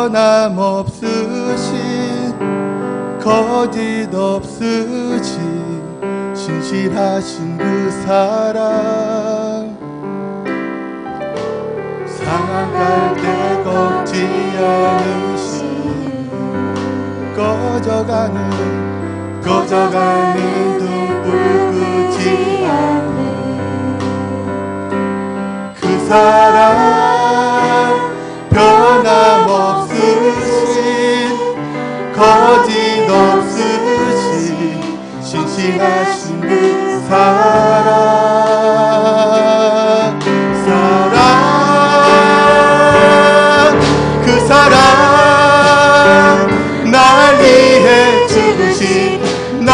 변함없으신 거짓 없으신 신실하신 그 사랑 상한 때 꺾지 않으신 꺼져가는 등불 끄지 않는 그 사랑 변함없으신 거짓 없으신 신실하신 그 사랑 그 사랑 날 위해 죽으신 날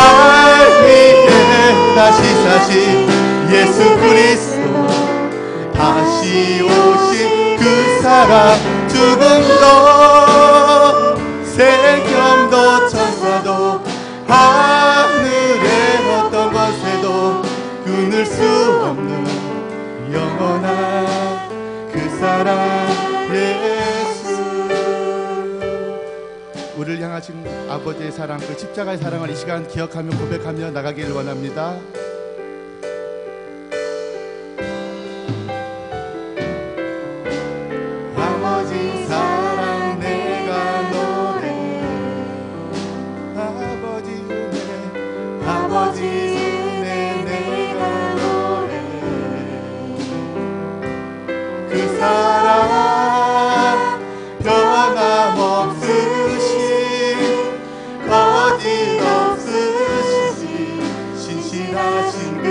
위해 다시 사신 예수 그리스도 다시 오신 그 사랑 죽음도 생명도 천사도 하늘의 어떤 것에도 끊을 수 없는 영원한 그 사랑 예수 우리를 향하신 아버지의 사랑 그 십자가의 사랑을 이 시간 기억하며 고백하며 나가기를 원합니다. 아버지 사랑 내가 노래해 아버지 은혜 내가 노래해 그 사랑 변함없으신 거짓 없으신 신실하신 그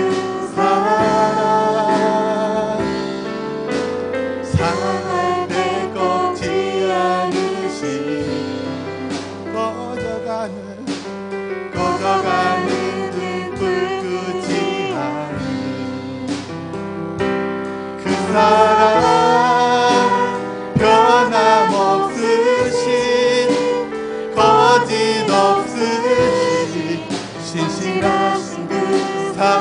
사랑 상할 때 꺾지 않으신 꺼져가는 등불 끄지 않는 그 사랑 변함없으신 거짓 없으신 신실하신 그 사랑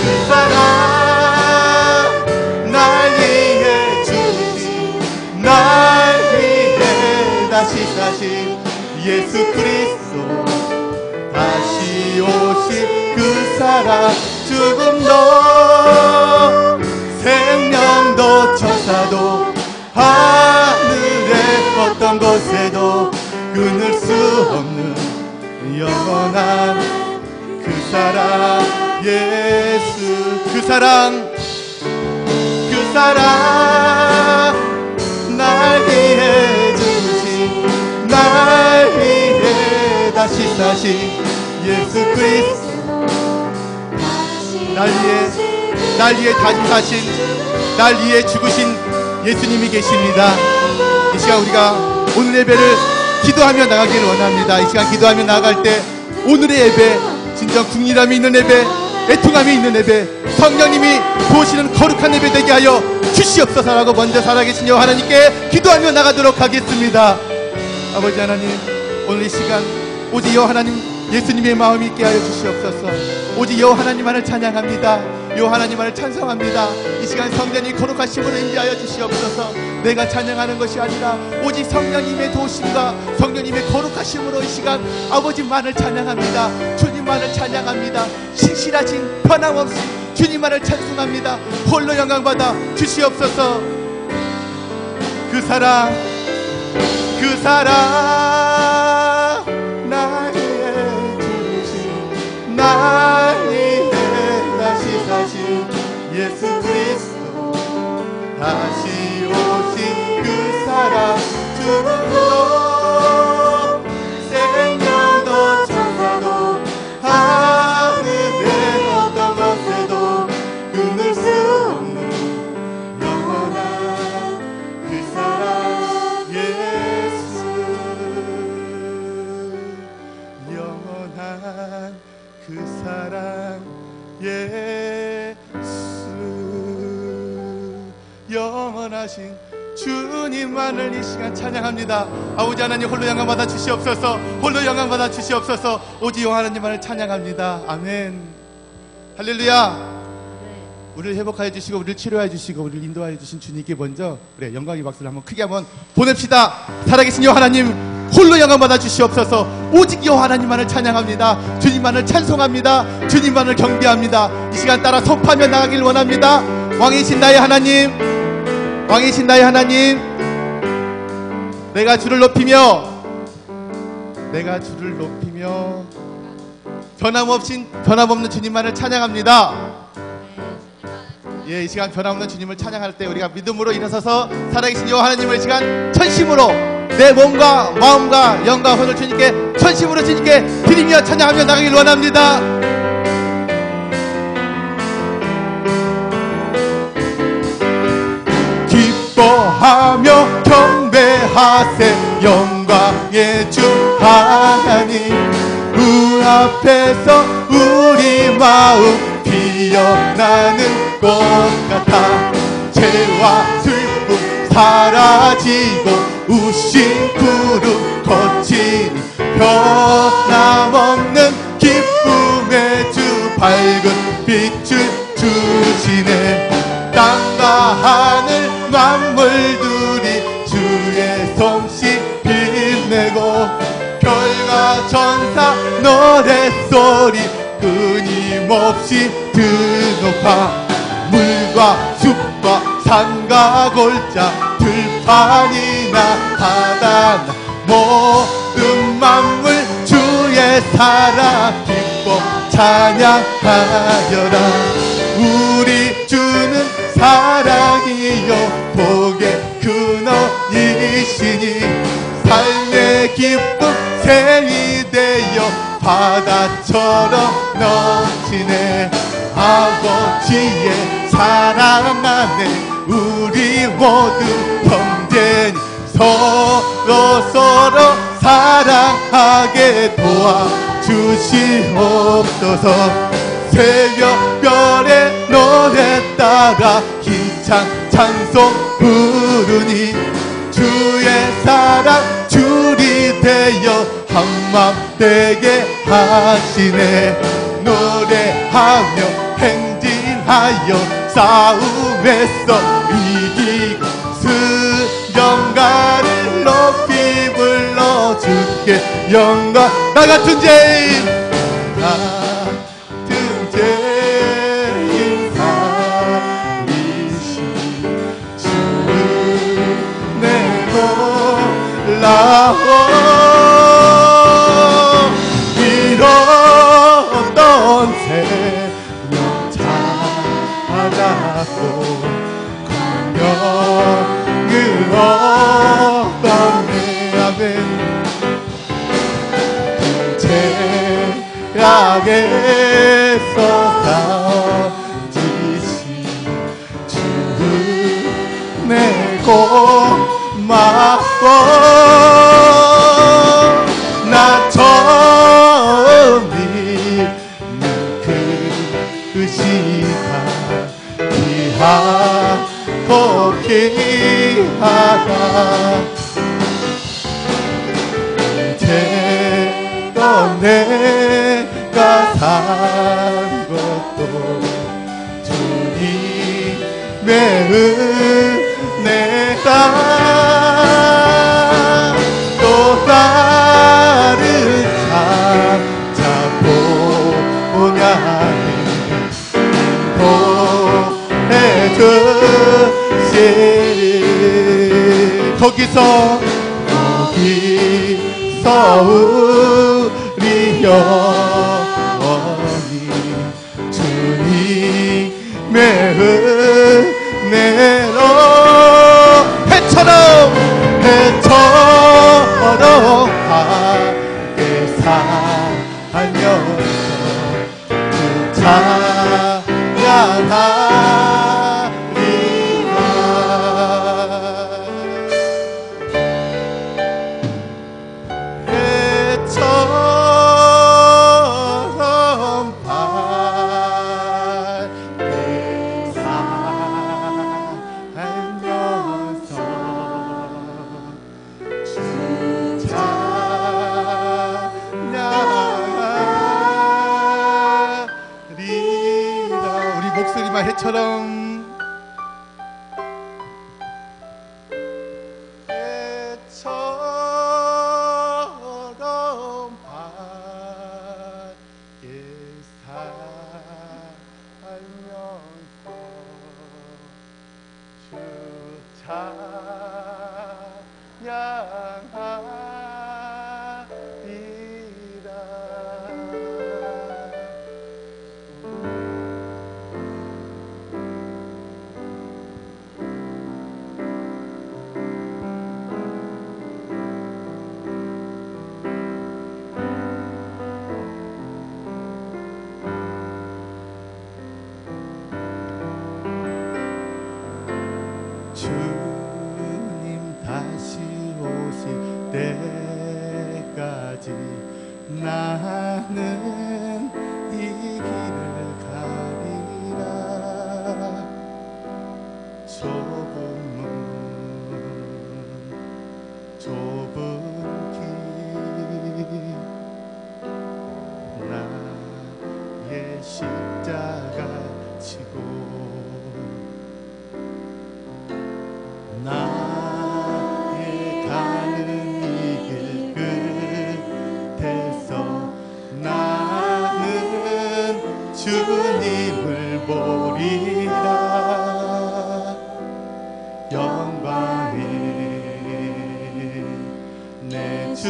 그 사랑 날 위해 주신 날 위해 다시 사신 예수 그리스도 다시 오신 그 사랑 죽음도 생명도 천사도 하늘의 어떤 곳에도 끊을 수 없는 영원한 그 사랑 예수 그 사랑 날 위해 주신 날 위해 다시 사신 예수 그리스도 날 위해 다시 사신 날 위해 죽으신 예수님이 계십니다. 이 시간 우리가 오늘 예배를 기도하며 나가기를 원합니다. 이 시간 기도하며 나아갈 때 오늘의 예배 진정 궁리함이 있는 예배 애통함이 있는 예배 성령님이 보시는 거룩한 예배 되게 하여 주시옵소서라고 먼저 살아계신 여호와 하나님께 기도하며 나가도록 하겠습니다. 아버지 하나님 오늘 이 시간 오직 여호와 하나님 예수님의 마음이 있게 하여 주시옵소서. 오직 여호와 하나님만을 찬양합니다. 여호와 하나님만을 찬송합니다. 이 시간 성령님 거룩하심으로 인도하여 주시옵소서. 내가 찬양하는 것이 아니라 오직 성령님의 도우심과 성령님의 거룩하심으로 이 시간 아버지만을 찬양합니다. 주님만을 찬양합니다. 신실하신 변함없이 주님만을 찬송합니다. 홀로 영광받아 주시옵소서. 그 사랑 날 위해 주신 날 위해 다시 사신 예수 그리스도 다시 오신 그 사랑 죽음도 생명도 천사도 하늘의 어떤 것에도 끊을 수 없는 영원한 그 사랑 예수 영원한 그 사랑 예수 영원하신 주님만을 이 시간 찬양합니다. 아버지 하나님 홀로 영광받아 주시옵소서. 홀로 영광받아 주시옵소서. 오직 여호와 하나님만을 찬양합니다. 아멘. 할렐루야. 우리를 회복하여 주시고 우리를 치료해 주시고 우리를 인도하여 주신 주님께 먼저 그래 영광의 박수를 한번 크게 한번 보냅시다. 살아계신 여호와 하나님 홀로 영광 받아 주시옵소서. 오직 여호와 하나님만을 찬양합니다. 주님만을 찬송합니다. 주님만을 경배합니다. 이 시간 따라 선포하며 나가길 원합니다. 왕이신 나의 하나님, 왕이신 나의 하나님, 내가 주를 높이며 변함없는 주님만을 찬양합니다. 예, 이 시간 변함없는 주님을 찬양할 때 우리가 믿음으로 일어서서 살아계신 여호와 하나님을 이 시간 전심으로 내 몸과 마음과 영과 혼을 주님께 전심으로 주님께 드리며 찬양하며 나가길 원합니다. 기뻐하며 경배하세 영광의 주 하나님. 그 앞에서 우리 마음 피어나는 것 같아. 죄와 슬픔 사라지고 우신 구름 거친 변함없는 기쁨의 주 밝은 빛을 주시네. 땅과 하늘 만물들이 주의 솜씨 빛내고 별과 천사 노랫소리 끊임없이 드높아. 물과 숲과 산과 골짜 들판이나 바다나 모든 만물 주의 사랑 기뻐 찬양하여라. 우리 주는 사랑이요 복의 근원이시니 삶의 기쁨 샘이 되어 바다처럼 넘치네. 아버지의 사랑 안에 우리 모두 형제니 서로 사랑하게 도와주시옵소서. 새벽별의 노래 따라 힘찬 찬송 부르니 주의 사랑 줄이 되어 한맘 되게 하시네. 노래하며 행진하여 싸움에서 이기고 영가를 높이 불러줄게. 영광 나 같은 죄인 잃었던 생명 찾았고 공명을 얻던 내 아멘. 죄악에서 다지신 주를 내고 나 처음 믿는 그 시간 귀하고 귀하다. 이제껏 내가 산 것도 주님의 은혜다. 또 나를 찾아보냐니 인도해주시리. 거기서 우리 영원히 주님의 은혜로 해처럼 하게 살면서 찬양하리라. 해처럼 밝게 목소리만 해처럼 주님 다시 오실 때까지 나는 이 길을 가리라. 좁은 문 좁은 길 나의 십자가 지고 나의 가는 이 길 끝에서 나는 주님을 보리라. 영광의 내 주님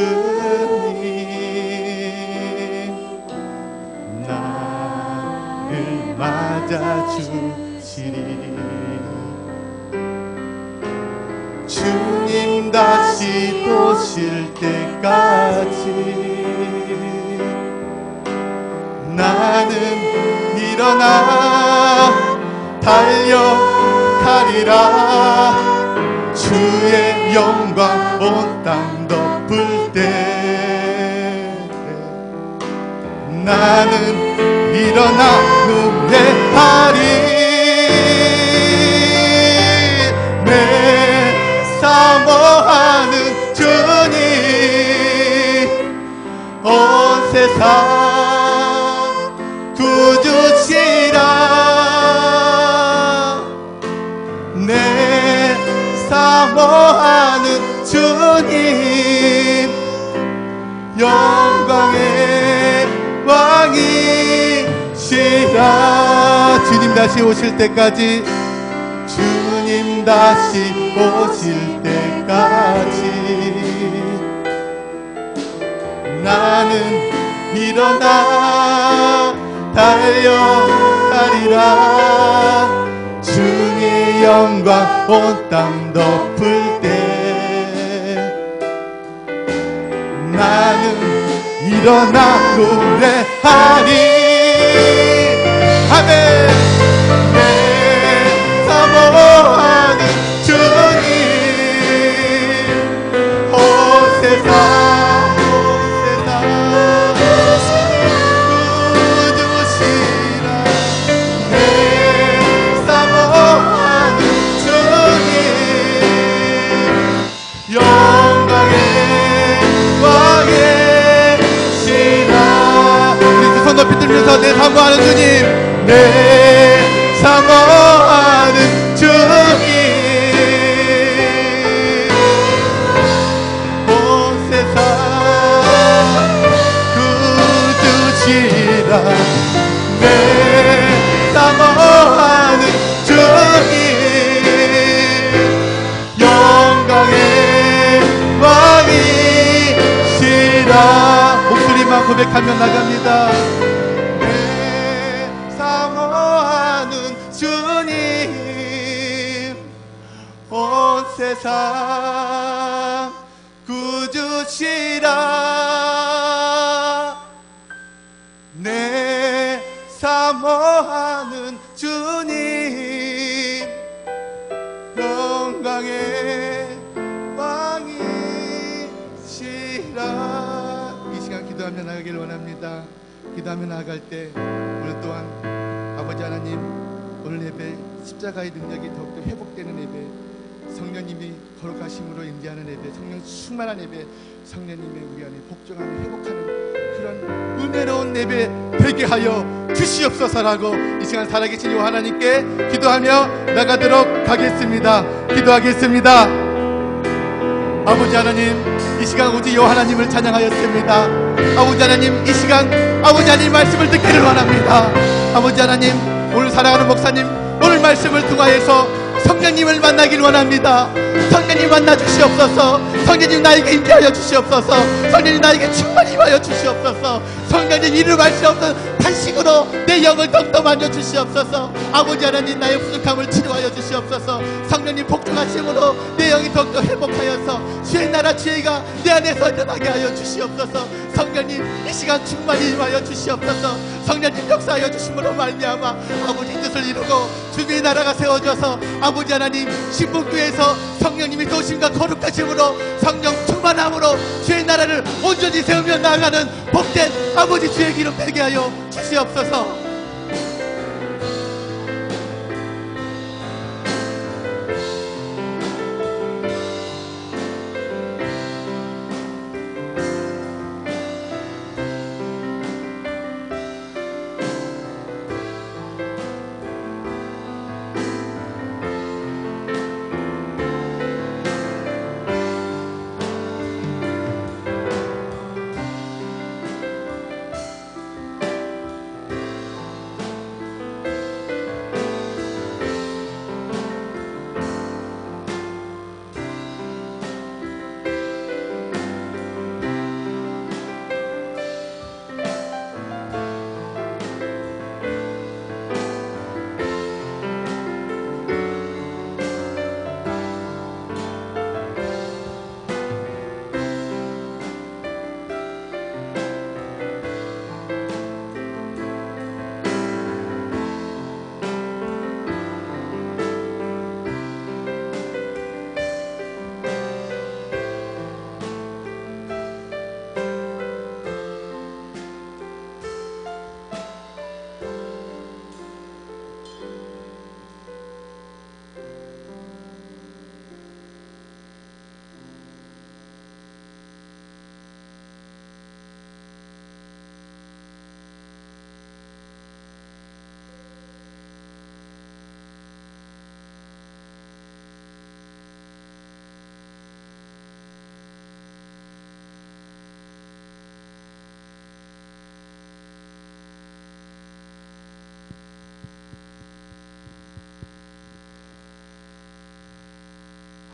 나를 맞아주시리. 주님 다시 오실 때까지 나는 일어나 달려가리라. 주의 영광 온 땅 덮을 때 나는 일어나 노래하리. 사모하는 주님 온 세상 구주시라. 내 사모하는 주님 영광의 왕이시라. 주님 다시 오실 때까지 주님 다시 오실 때까지 나는 일어나 달려가리라. 주의 영광 온 땅 덮을 때 나는 일어나 노래하리. 아멘. 사모하는 주님 온 세상 구주시라. 내 사모하는 주님 영광의 왕이시라. 우리 두 손 높이 들면서 내 사모하는 주님 내 사모하는 주님 온 세상 구주시라. 내 사모하는 주님 영광의 왕이시라. 목소리만 고백하며 나갑니다. 온 세상 구주시라. 내 사모하는 주님 영광의 왕이시라. 이 시간 기도하며 나가길 원합니다. 기도하며 나아갈 때 오늘 또한 아버지 하나님 오늘 예배 십자가의 능력이 더욱더 회복되는 예배, 성령님이 거룩하심으로 임재하는 예배, 성령 충만한 예배, 성령님의 우리 안에 복종하며 회복하는 그런 은혜로운 예배 되게 하여 주시옵소서라고 이 시간 살아계신 이 하나님께 기도하며 나가도록 하겠습니다. 기도하겠습니다. 아버지 하나님, 이 시간 오직 여 하나님을 찬양하였습니다. 아버지 하나님, 이 시간 아버지 하나님 말씀을 듣기를 원합니다. 아버지 하나님, 오늘 사랑하는 목사님 오늘 말씀을 통하여서 성령님을 만나길 원합니다. 성령님 만나 주시옵소서. 성령님 나에게 임재하여 주시옵소서. 성령님 나에게 충만히 임하여 주시옵소서. 성령님 이름할 수 없는 탄식으로 내 영을 더욱더 만져 주시옵소서. 아버지 하나님 나의 부족함을 치료하여 주시옵소서. 성령님 복종하심으로 내 영이 더욱더 회복하여서 주의 나라 주의가 내 안에서 일어나게 하여 주시옵소서. 성령님 이 시간 충만히 임하여 주시옵소서. 성령님 역사하여 주심으로 말미암아 아버지 뜻을 이루고 주의 나라가 세워져서 아버지 하나님 신분교에서 성령님이 도심과 거룩하심으로 성령 충만함으로 주의 나라를 온전히 세우며 나아가는 복된 아버지 주의 기름 되게 하여 주시옵소서.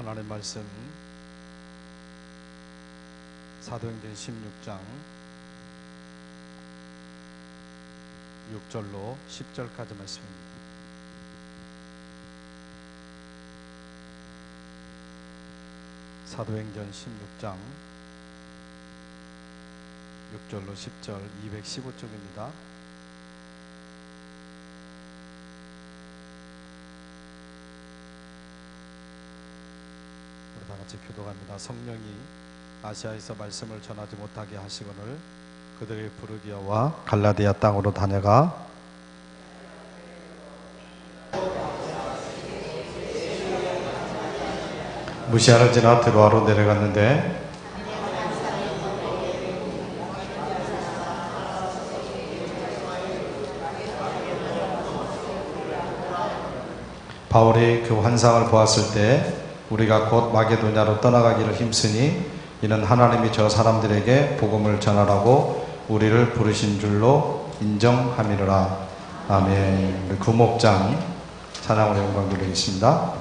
하나님의 말씀 사도행전 16장 6절로 10절까지 말씀입니다. 사도행전 16장 6절로 10절 215쪽입니다. 다 같이 교독합니다. 성령이 아시아에서 말씀을 전하지 못하게 하시거늘 그들의 부르기아와 갈라디아 땅으로 다녀가 무시아를 지나 드로아로 내려갔는데 바울이 그 환상을 보았을 때 우리가 곧 마게도냐로 떠나가기를 힘쓰니 이는 하나님이 저 사람들에게 복음을 전하라고 우리를 부르신 줄로 인정함이로라. 아멘. 우리 구목장 찬양으로 영광 돌리겠습니다.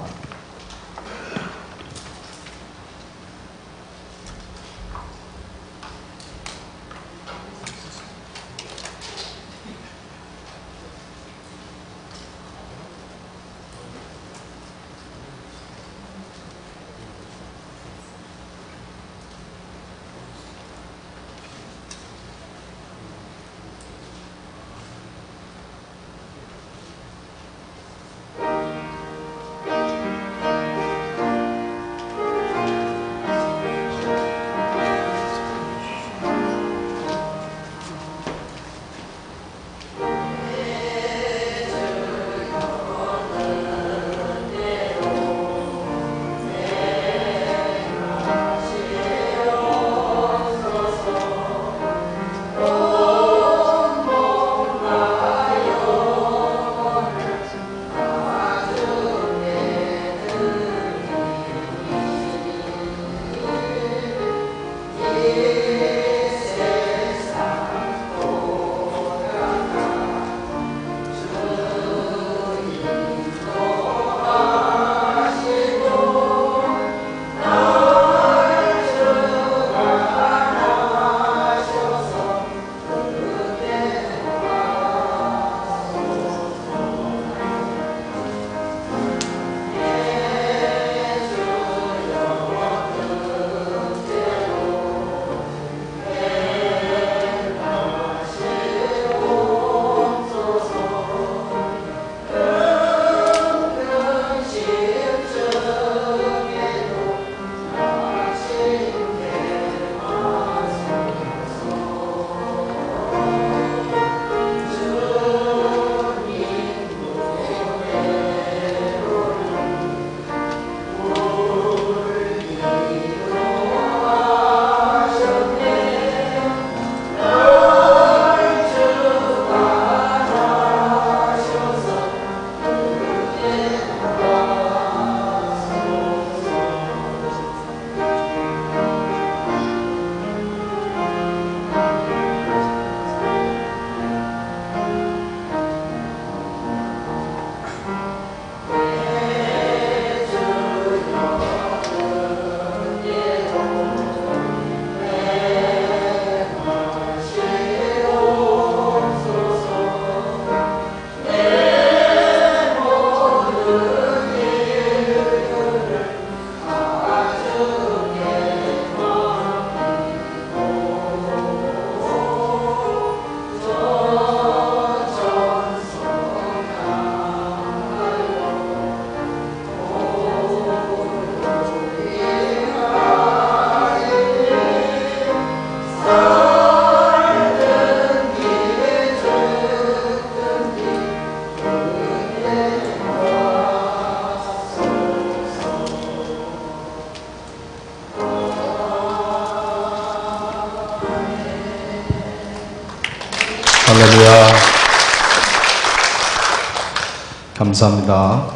감사합니다.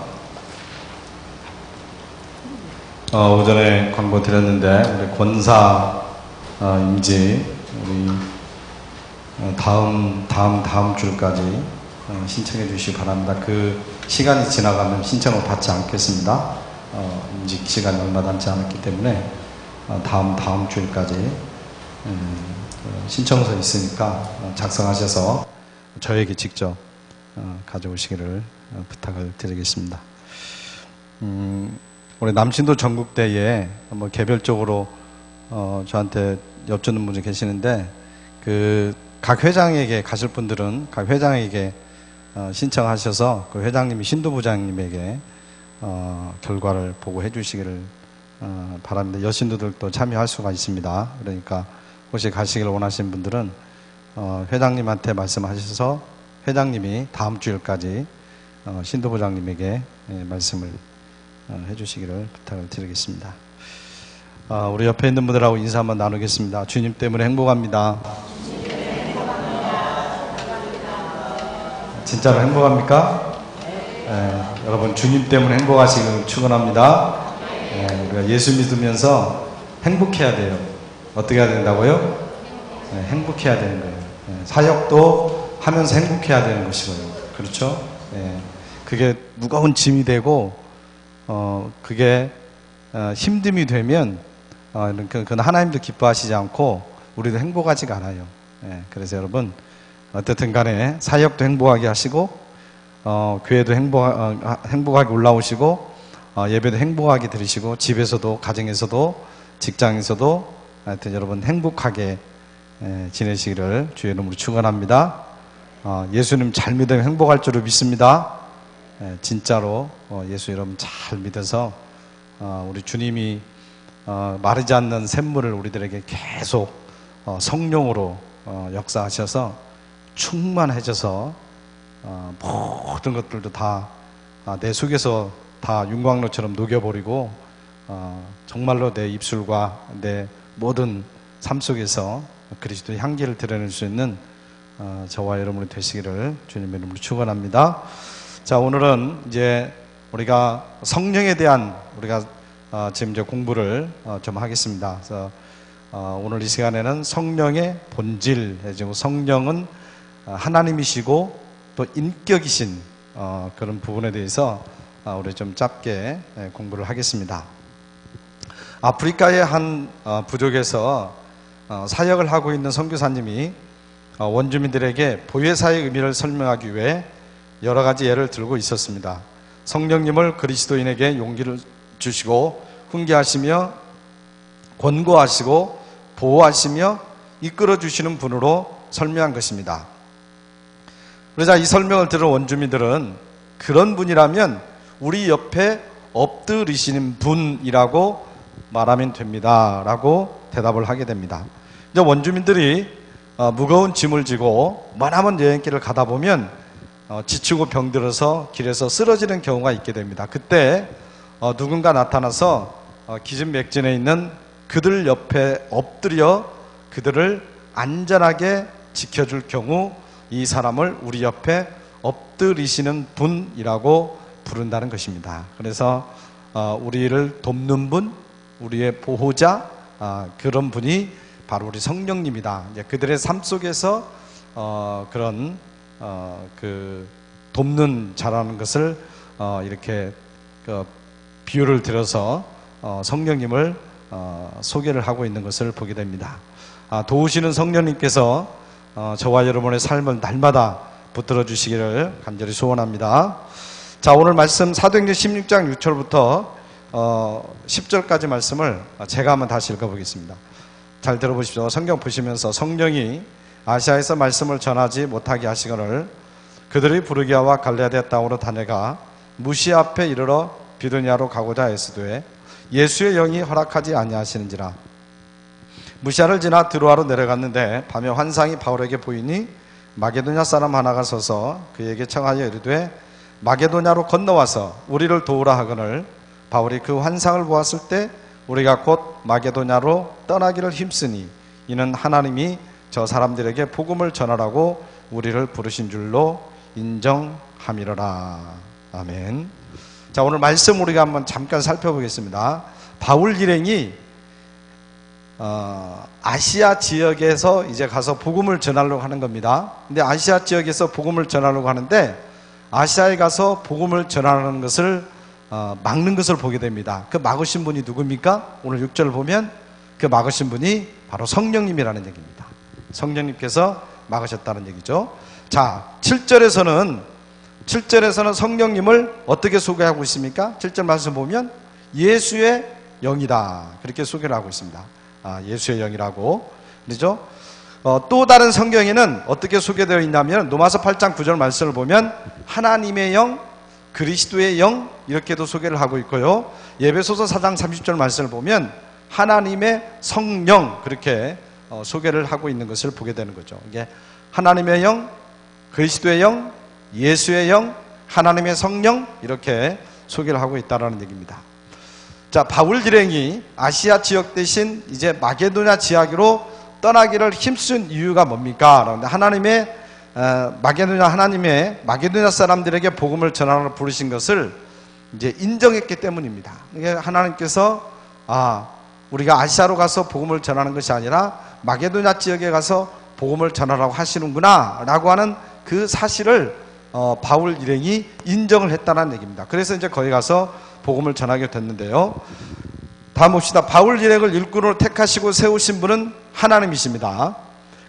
오전에 광고 드렸는데 우리 권사 임지 우리 다음 주까지 신청해 주시기 바랍니다. 그 시간이 지나가면 신청을 받지 않겠습니다. 임직 시간이 얼마 남지 않았기 때문에 다음 주일까지 신청서 있으니까 작성하셔서 저에게 직접 가져오시기를 부탁을 드리겠습니다. 우리 남신도 전국대에 뭐 개별적으로 저한테 여쭙는 분이 계시는데 각 회장에게 가실 분들은 각 회장에게 신청하셔서 그 회장님이 신도부장님에게 결과를 보고해 주시기를 바랍니다. 여신도들도 참여할 수가 있습니다. 그러니까 혹시 가시기를 원하시는 분들은 회장님한테 말씀하셔서 회장님이 다음 주일까지 신도부장님에게 말씀을 해주시기를 부탁을 드리겠습니다. 우리 옆에 있는 분들하고 인사 한번 나누겠습니다. 주님 때문에 행복합니다. 진짜로 행복합니까? 여러분 주님 때문에 행복하시기를 축원합니다. 우리가 예수 믿으면서 행복해야 돼요. 어떻게 해야 된다고요? 행복해야 되는 거예요. 사역도 하면서 행복해야 되는 것이고요. 그렇죠? 그게 무거운 짐이 되고 그게 힘듦이 되면 그건 하나님도 기뻐하시지 않고 우리도 행복하지가 않아요. 그래서 여러분 어떻든 간에 사역도 행복하게 하시고 교회도 행복하게 올라오시고 예배도 행복하게 드리시고 집에서도 가정에서도 직장에서도 하여튼 여러분 행복하게 지내시기를 주의 이름으로 축원합니다. 예수님 잘 믿으면 행복할 줄을 믿습니다. 진짜로 예수 여러분 잘 믿어서 우리 주님이 마르지 않는 샘물을 우리들에게 계속 성령으로 역사하셔서 충만해져서 모든 것들도 다 내 속에서 다 윤광로처럼 녹여버리고 정말로 내 입술과 내 모든 삶 속에서 그리스도의 향기를 드러낼 수 있는 저와 여러분이 되시기를 주님의 이름으로 축원합니다. 자, 오늘은 이제 우리가 성령에 대한 우리가 지금 이제 공부를 좀 하겠습니다. 그래서 오늘 이 시간에는 성령의 본질, 지금 성령은 하나님이시고 또 인격이신 그런 부분에 대해서 우리 좀 짧게 공부를 하겠습니다. 아프리카의 한 부족에서 사역을 하고 있는 선교사님이 원주민들에게 보혜사의 의미를 설명하기 위해 여러 가지 예를 들고 있었습니다. 성령님을 그리스도인에게 용기를 주시고 훈계하시며 권고하시고 보호하시며 이끌어 주시는 분으로 설명한 것입니다. 그러자 이 설명을 들은 원주민들은 그런 분이라면 우리 옆에 엎드리시는 분이라고 말하면 됩니다 라고 대답을 하게 됩니다. 이제 원주민들이 무거운 짐을 지고 머나먼 여행길을 가다 보면 지치고 병들어서 길에서 쓰러지는 경우가 있게 됩니다. 그때 누군가 나타나서 기진맥진에 있는 그들 옆에 엎드려 그들을 안전하게 지켜줄 경우 이 사람을 우리 옆에 엎드리시는 분이라고 부른다는 것입니다. 그래서 우리를 돕는 분, 우리의 보호자, 그런 분이 바로 우리 성령님이다. 이제 그들의 삶 속에서 그런 돕는 자라는 것을 이렇게 비유를 들어서 성령님을 소개를 하고 있는 것을 보게 됩니다. 도우시는 성령님께서 저와 여러분의 삶을 날마다 붙들어 주시기를 간절히 소원합니다. 자, 오늘 말씀 사도행전 16장 6절부터 10절까지 말씀을 제가 한번 다시 읽어보겠습니다. 잘 들어보십시오. 성경 보시면서 성령이 아시아에서 말씀을 전하지 못하게 하시거늘 그들이 부르기아와 갈레아디아 땅으로 다녀가 무시 앞에 이르러 비두니아로 가고자 애쓰되 예수의 영이 허락하지 아니하시는지라. 무시아를 지나 드로아로 내려갔는데 밤에 환상이 바울에게 보이니 마게도냐 사람 하나가 서서 그에게 청하여 이르되 마게도냐로 건너와서 우리를 도우라 하거늘 바울이 그 환상을 보았을 때 우리가 곧 마게도냐로 떠나기를 힘쓰니 이는 하나님이 저 사람들에게 복음을 전하라고 우리를 부르신 줄로 인정함이로라. 아멘. 자, 오늘 말씀 우리가 한번 잠깐 살펴보겠습니다. 바울 일행이 아시아 지역에서 이제 가서 복음을 전하려고 하는 겁니다. 근데 아시아 지역에서 복음을 전하려고 하는데 아시아에 가서 복음을 전하는 것을 막는 것을 보게 됩니다. 그 막으신 분이 누굽니까? 오늘 6절을 보면 그 막으신 분이 바로 성령님이라는 얘기입니다. 성령님께서 막으셨다는 얘기죠. 자, 7절에서는 성령님을 어떻게 소개하고 있습니까? 7절 말씀 보면 예수의 영이다, 그렇게 소개를 하고 있습니다. 예수의 영이라고 그러죠. 또 다른 성경에는 어떻게 소개되어 있냐면 로마서 8장 9절 말씀을 보면 하나님의 영, 그리스도의 영, 이렇게도 소개를 하고 있고요. 에베소서 4장 30절 말씀을 보면 하나님의 성령, 그렇게 소개를 하고 있는 것을 보게 되는 거죠. 이게 하나님의 영, 그리스도의 영, 예수의 영, 하나님의 성령, 이렇게 소개를 하고 있다는 얘기입니다. 자, 바울 일행이 아시아 지역 대신 이제 마게도냐 지역으로 떠나기를 힘쓴 이유가 뭡니까? 그런데 하나님의 마게도냐 사람들에게 복음을 전하러 부르신 것을 이제 인정했기 때문입니다. 이게 하나님께서 우리가 아시아로 가서 복음을 전하는 것이 아니라 마게도냐 지역에 가서 복음을 전하라고 하시는구나 라고 하는 그 사실을 바울 일행이 인정을 했다는 얘기입니다. 그래서 이제 거기 가서 복음을 전하게 됐는데요. 다음 봅시다. 바울 일행을 일꾼으로 택하시고 세우신 분은 하나님이십니다.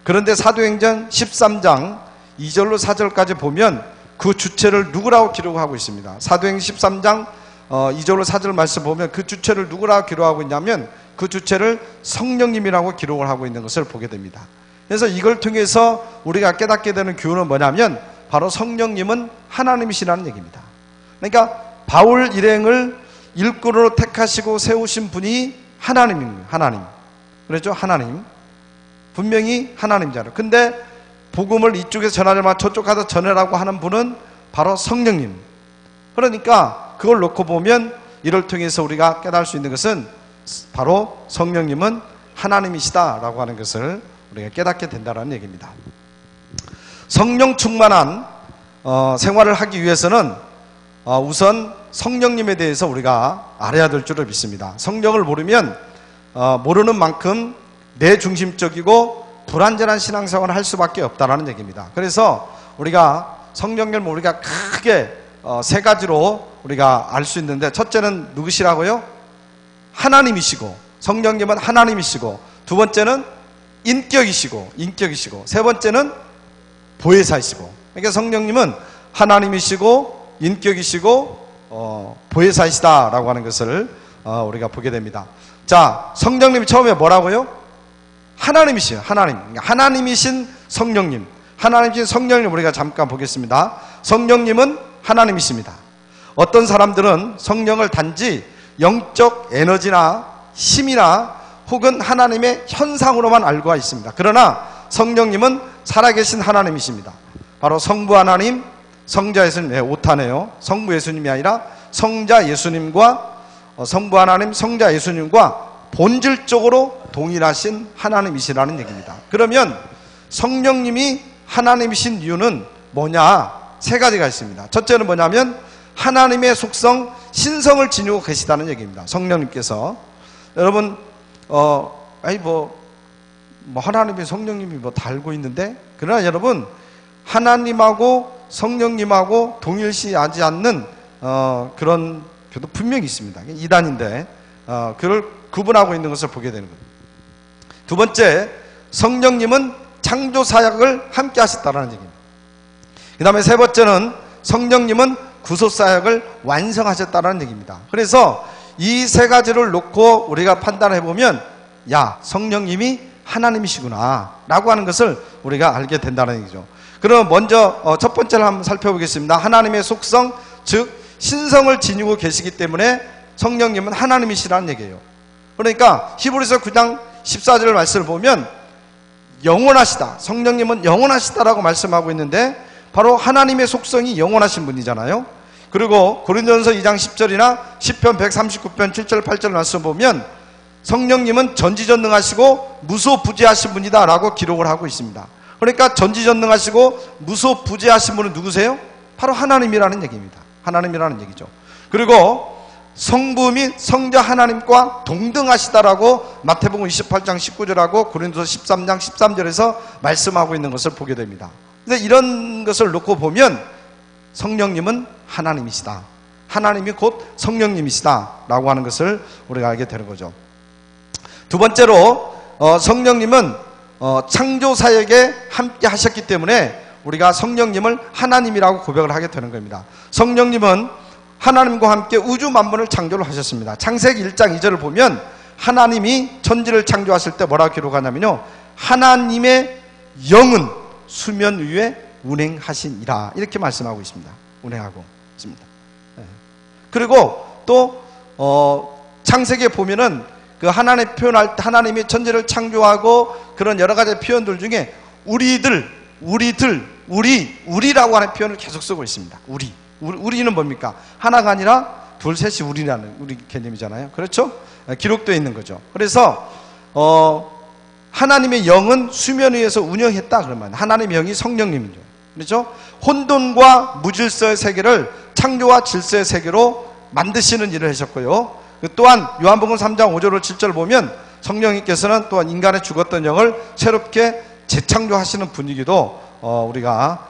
그런데 사도행전 13장 2절로 4절까지 보면 그 주체를 누구라고 기록하고 있습니다. 사도행전 13장 2절로 4절 말씀 보면 그 주체를 누구라고 기록하고 있냐면 그 주체를 성령님이라고 기록을 하고 있는 것을 보게 됩니다. 그래서 이걸 통해서 우리가 깨닫게 되는 교훈은 뭐냐면 바로 성령님은 하나님이시라는 얘기입니다. 그러니까 바울 일행을 일꾼으로 택하시고 세우신 분이 하나님입니다. 하나님. 그렇죠? 하나님. 분명히 하나님이잖아요. 근데 복음을 이쪽에서 전하려면 저쪽 가서 전하라고 하는 분은 바로 성령님. 그러니까 그걸 놓고 보면 이를 통해서 우리가 깨달을 수 있는 것은 바로 성령님은 하나님이시다라고 하는 것을 우리가 깨닫게 된다는 얘기입니다. 성령 충만한 생활을 하기 위해서는 우선 성령님에 대해서 우리가 알아야 될 줄을 믿습니다. 성령을 모르면 모르는 만큼 내중심적이고 불완전한 신앙생활을 할 수밖에 없다는 얘기입니다. 그래서 우리가 성령님을 우리가 크게 세 가지로 우리가 알 수 있는데, 첫째는 누구시라고요? 하나님이시고, 성령님은 하나님이시고, 두 번째는 인격이시고, 세 번째는 보혜사이시고. 그러니까 성령님은 하나님이시고 인격이시고 보혜사이시다라고 하는 것을 우리가 보게 됩니다. 자, 성령님이 처음에 뭐라고요? 하나님이시요. 하나님. 하나님이신 성령님. 하나님이신 성령님 우리가 잠깐 보겠습니다. 성령님은 하나님이십니다. 어떤 사람들은 성령을 단지 영적 에너지나 힘이나 혹은 하나님의 현상으로만 알고 있습니다. 그러나 성령님은 살아계신 하나님이십니다. 바로 성부 하나님, 성자 예수님, 오타네요. 성부 예수님이 아니라 성자 예수님과 성부 하나님, 성자 예수님과 본질적으로 동일하신 하나님이시라는 얘기입니다. 그러면 성령님이 하나님이신 이유는 뭐냐? 세 가지가 있습니다. 첫째는 뭐냐면 하나님의 속성, 신성을 지니고 계시다는 얘기입니다. 성령님께서. 여러분 하나님이 성령님이 다 알고 있는데, 그러나 여러분 하나님하고 성령님하고 동일시하지 않는 그런 교도 분명히 있습니다. 이단인데 그를 구분하고 있는 것을 보게 되는 거예요. 두 번째, 성령님은 창조 사역을 함께 하셨다는 얘기입니다. 그 다음에 세 번째는 성령님은 구속 사역을 완성하셨다는 얘기입니다. 그래서 이 세 가지를 놓고 우리가 판단해 보면, 야, 성령님이 하나님이시구나 라고 하는 것을 우리가 알게 된다는 얘기죠. 그럼 먼저 첫 번째를 한번 살펴보겠습니다. 하나님의 속성, 즉 신성을 지니고 계시기 때문에 성령님은 하나님이시라는 얘기예요. 그러니까 히브리서 9장 14절 말씀을 보면 영원하시다, 성령님은 영원하시다라고 말씀하고 있는데 바로 하나님의 속성이 영원하신 분이잖아요. 그리고 고린도전서 2장 10절이나 시편 139편 7절 8절 말씀 보면 성령님은 전지전능하시고 무소부재하신 분이다 라고 기록을 하고 있습니다. 그러니까 전지전능하시고 무소부재하신 분은 누구세요? 바로 하나님이라는 얘기입니다. 하나님이라는 얘기죠. 그리고 성부 및 성자 하나님과 동등하시다라고 마태복음 28장 19절하고 고린도서 13장 13절에서 말씀하고 있는 것을 보게 됩니다. 근데 이런 것을 놓고 보면 성령님은 하나님이시다, 하나님이 곧 성령님이시다 라고 하는 것을 우리가 알게 되는 거죠. 두 번째로 성령님은 창조사역에 함께 하셨기 때문에 우리가 성령님을 하나님이라고 고백을 하게 되는 겁니다. 성령님은 하나님과 함께 우주 만물을 창조를 하셨습니다. 창세기 1장 2절을 보면 하나님이 천지를 창조하실 때 뭐라고 기록하냐면요, 하나님의 영은 수면 위에 운행하시니라, 이렇게 말씀하고 있습니다. 운행하고 있습니다. 그리고 또 창세기에 보면은 그 하나님 표현할 때 하나님이 천지를 창조하고 그런 여러 가지 표현들 중에 우리라고 하는 표현을 계속 쓰고 있습니다. 우리는 뭡니까? 하나가 아니라 둘, 셋이 우리라는 우리 개념이잖아요. 그렇죠? 기록되어 있는 거죠. 그래서 하나님의 영은 수면 위에서 운영했다 그러면 하나님의 영이 성령님이죠. 그렇죠? 혼돈과 무질서의 세계를 창조와 질서의 세계로 만드시는 일을 하셨고요. 또한 요한복음 3장 5절 7절 보면 성령님께서는 또한 인간의 죽었던 영을 새롭게 재창조하시는 분위기도 우리가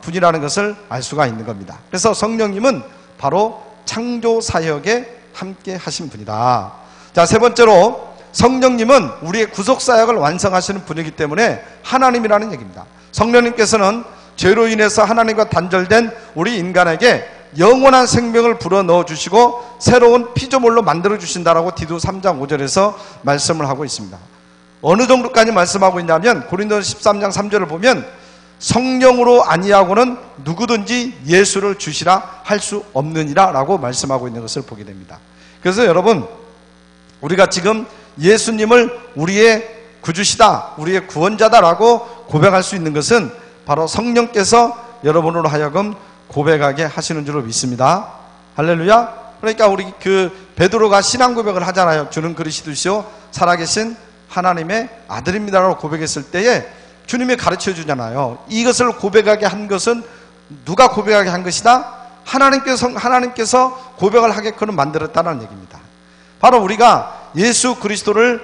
분이라는 것을 알 수가 있는 겁니다. 그래서 성령님은 바로 창조사역에 함께 하신 분이다. 자, 세 번째로 성령님은 우리의 구속사역을 완성하시는 분이기 때문에 하나님이라는 얘기입니다. 성령님께서는 죄로 인해서 하나님과 단절된 우리 인간에게 영원한 생명을 불어넣어 주시고 새로운 피조물로 만들어 주신다라고 디도 3장 5절에서 말씀을 하고 있습니다. 어느 정도까지 말씀하고 있냐면 고린도서 13장 3절을 보면 성령으로 아니하고는 누구든지 예수를 주시라 할 수 없느니라 라고 말씀하고 있는 것을 보게 됩니다. 그래서 여러분, 우리가 지금 예수님을 우리의 구주시다, 우리의 구원자다라고 고백할 수 있는 것은 바로 성령께서 여러분으로 하여금 고백하게 하시는 줄로 믿습니다. 할렐루야. 그러니까 우리 베드로가 신앙 고백을 하잖아요. 주는 그리스도시요 살아계신 하나님의 아들입니다라고 고백했을 때에 주님이 가르쳐 주잖아요. 이것을 고백하게 한 것은 누가 고백하게 한 것이다? 하나님께서 고백을 하게끔 만들었다는 얘기입니다. 바로 우리가 예수 그리스도를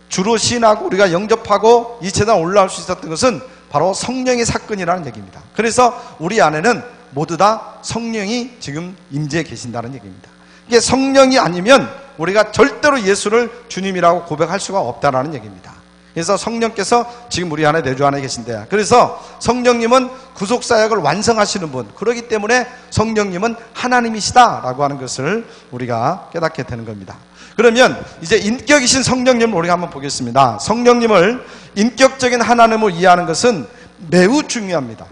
주로 시인하고 우리가 영접하고 이 재단 올라올 수 있었던 것은 바로 성령의 사건이라는 얘기입니다. 그래서 우리 안에는 모두 다 성령이 지금 임재해 계신다는 얘기입니다. 이게 성령이 아니면 우리가 절대로 예수를 주님이라고 고백할 수가 없다는 얘기입니다. 그래서 성령께서 지금 우리 안에 내주 안에 계신데, 그래서 성령님은 구속사역을 완성하시는 분, 그렇기 때문에 성령님은 하나님이시다라고 하는 것을 우리가 깨닫게 되는 겁니다. 그러면 이제 인격이신 성령님을 우리가 한번 보겠습니다. 성령님을 인격적인 하나님으로 이해하는 것은 매우 중요합니다.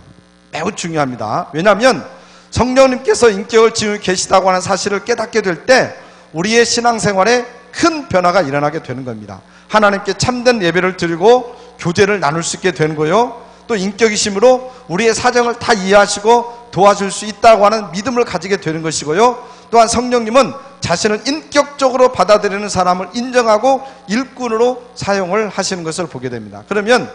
매우 중요합니다. 왜냐하면 성령님께서 인격을 지니고 계시다고 하는 사실을 깨닫게 될 때 우리의 신앙생활에 큰 변화가 일어나게 되는 겁니다. 하나님께 참된 예배를 드리고 교제를 나눌 수 있게 되는 거요. 또 인격이심으로 우리의 사정을 다 이해하시고 도와줄 수 있다고 하는 믿음을 가지게 되는 것이고요. 또한 성령님은 자신을 인격적으로 받아들이는 사람을 인정하고 일꾼으로 사용을 하시는 것을 보게 됩니다. 그러면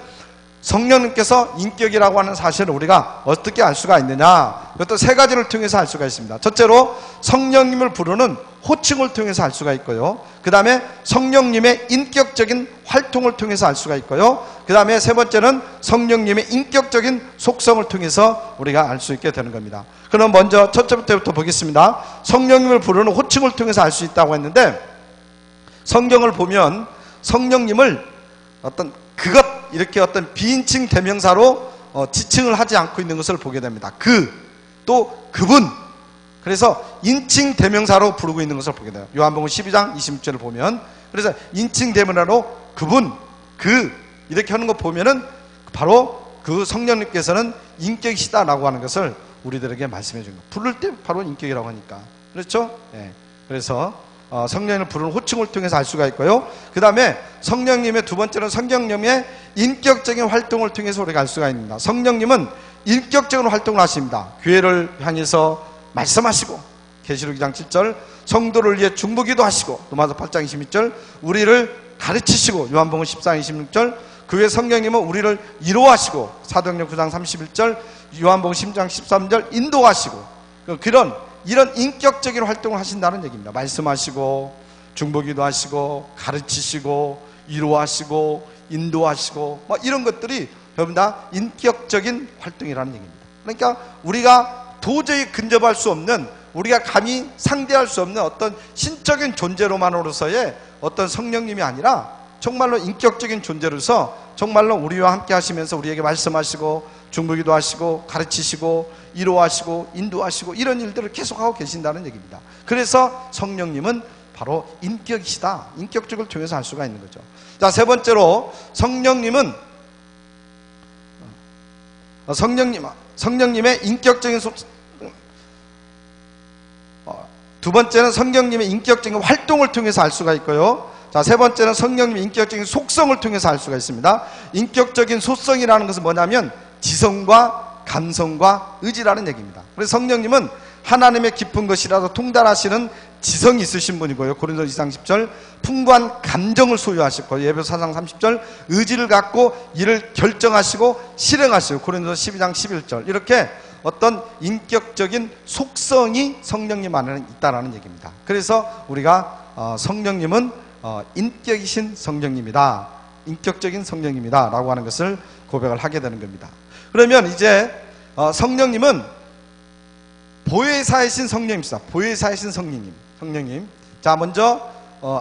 성령님께서 인격이라고 하는 사실을 우리가 어떻게 알 수가 있느냐? 이것도 세 가지를 통해서 알 수가 있습니다. 첫째로 성령님을 부르는 호칭을 통해서 알 수가 있고요. 그 다음에 성령님의 인격적인 활동을 통해서 알 수가 있고요. 그 다음에 세 번째는 성령님의 인격적인 속성을 통해서 우리가 알 수 있게 되는 겁니다. 그럼 먼저 첫째부터 보겠습니다. 성령님을 부르는 호칭을 통해서 알 수 있다고 했는데, 성경을 보면 성령님을 어떤 그것, 이렇게 어떤 비인칭 대명사로 지칭을 하지 않고 있는 것을 보게 됩니다. 또 그분, 그래서 인칭 대명사로 부르고 있는 것을 보게 돼요. 요한복음 12장 26절을 보면, 그래서 인칭 대명사로 그분, 이렇게 하는 거 보면은 바로 그 성령님께서는 인격이시다라고 하는 것을 우리들에게 말씀해 준 거예요. 부를 때 바로 인격이라고 하니까. 그렇죠? 네. 그래서 성령님을 부르는 호칭을 통해서 알 수가 있고요. 그 다음에 성령님의 두 번째는 성령님의 인격적인 활동을 통해서 우리가 알 수가 있습니다. 성령님은 인격적인 활동을 하십니다. 교회를 향해서 말씀하시고, 계시록 2장 7절 성도를 위해 중보기도 하시고, 로마서 8장 22절 우리를 가르치시고, 요한복음 14장 26절 그 외 성령님은 우리를 위로하시고, 사도행전 9장 31절 요한복음 10장 13절 인도하시고, 그런 이런 인격적인 활동을 하신다는 얘기입니다. 말씀하시고 중보기도 하시고 가르치시고 위로하시고 인도하시고 뭐 이런 것들이 여러분 다 인격적인 활동이라는 얘기입니다. 그러니까 우리가 도저히 근접할 수 없는, 우리가 감히 상대할 수 없는 어떤 신적인 존재로만으로서의 어떤 성령님이 아니라 정말로 인격적인 존재로서 정말로 우리와 함께 하시면서 우리에게 말씀하시고 중보기도 하시고 가르치시고 위로하시고 인도하시고 이런 일들을 계속하고 계신다는 얘기입니다. 그래서 성령님은 바로 인격이시다. 인격적을 통해서 할 수가 있는 거죠. 자, 세 번째로 성령님의 인격적인 두 번째는 성령님의 인격적인 활동을 통해서 알 수가 있고요. 자, 세 번째는 성령님의 인격적인 속성을 통해서 알 수가 있습니다. 인격적인 속성이라는 것은 뭐냐면 지성과 감성과 의지라는 얘기입니다. 그래서 성령님은 하나님의 깊은 것이라도 통달하시는 지성이 있으신 분이고요. 고린도서 2장 10절 풍부한 감정을 소유하시고, 에베소 4장 30절 의지를 갖고 이를 결정하시고 실행하시고, 고린도서 12장 11절 이렇게 어떤 인격적인 속성이 성령님 안에는 있다는 얘기입니다. 그래서 우리가 성령님은 인격이신 성령님이다, 인격적인 성령님이다 라고 하는 것을 고백을 하게 되는 겁니다. 그러면 이제 성령님은 보혜사이신 성령님이시다. 보혜사이신 성령님. 자, 먼저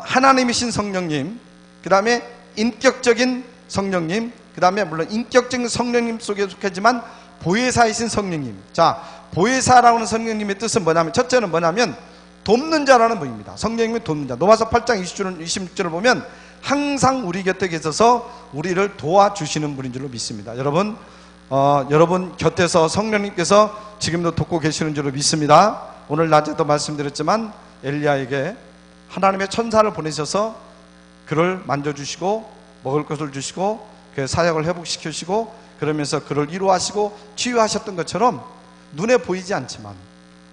하나님이신 성령님, 그 다음에 인격적인 성령님, 그 다음에 물론 인격적인 성령님 속에 속하지만 보혜사이신 성령님. 자, 보혜사라고 하는 성령님의 뜻은 뭐냐면, 첫째는 뭐냐면 돕는 자라는 분입니다. 성령님이 돕는 자. 로마서 8장 26절을 보면 항상 우리 곁에 계셔서 우리를 도와주시는 분인 줄로 믿습니다. 여러분 곁에서 성령님께서 지금도 돕고 계시는 줄로 믿습니다. 오늘 낮에도 말씀드렸지만 엘리야에게 하나님의 천사를 보내셔서 그를 만져주시고 먹을 것을 주시고 그의 사역을 회복시키시고 그러면서 그를 위로하시고 치유하셨던 것처럼 눈에 보이지 않지만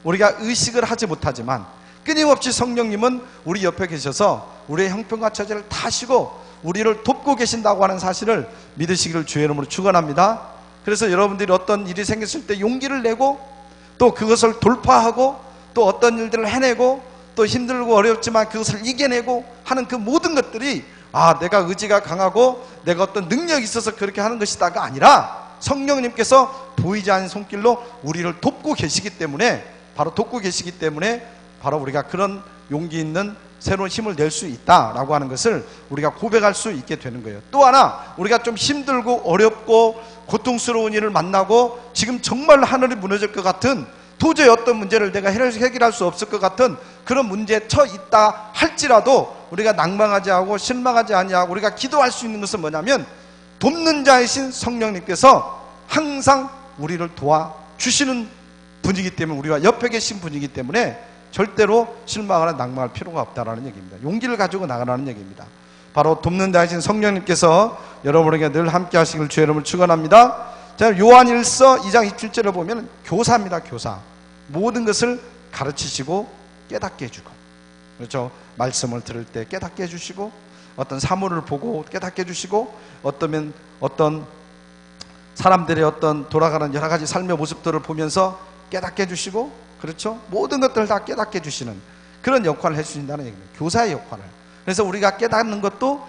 우리가 의식을 하지 못하지만 끊임없이 성령님은 우리 옆에 계셔서 우리의 형편과 처지를 다 아시고 우리를 돕고 계신다고 하는 사실을 믿으시기를 주의 이름으로 축원합니다. 그래서 여러분들이 어떤 일이 생겼을 때 용기를 내고 또 그것을 돌파하고 또 어떤 일들을 해내고 또 힘들고 어렵지만 그것을 이겨내고 하는 그 모든 것들이 내가 의지가 강하고 내가 어떤 능력이 있어서 그렇게 하는 것이다가 아니라 성령님께서 보이지 않는 손길로 우리를 돕고 계시기 때문에 바로 우리가 그런 용기 있는 새로운 힘을 낼 수 있다라고 하는 것을 우리가 고백할 수 있게 되는 거예요. 또 하나, 우리가 좀 힘들고 어렵고 고통스러운 일을 만나고 지금 정말 하늘이 무너질 것 같은, 도저히 어떤 문제를 내가 해결할 수 없을 것 같은 그런 문제에 처 있다 할지라도 우리가 낭망하지 않고 실망하지 아니하고 우리가 기도할 수 있는 것은 뭐냐면 돕는 자이신 성령님께서 항상 우리를 도와주시는 분이기 때문에, 우리와 옆에 계신 분이기 때문에 절대로 실망하거나 낭망할 필요가 없다라는 얘기입니다. 용기를 가지고 나가라는 얘기입니다. 바로 돕는 자이신 성령님께서 여러분에게 늘 함께 하시길 주의 이름을 축원합니다. 자, 요한일서 2장 27절을 보면 교사입니다. 교사. 모든 것을 가르치시고 깨닫게 해주고, 그렇죠? 말씀을 들을 때 깨닫게 해주시고, 어떤 사물을 보고 깨닫게 해주시고, 어떤 사람들의 어떤 돌아가는 여러 가지 삶의 모습들을 보면서 깨닫게 해주시고, 그렇죠? 모든 것들을 다 깨닫게 해주시는 그런 역할을 해주신다는 얘기입니다. 교사의 역할을. 그래서 우리가 깨닫는 것도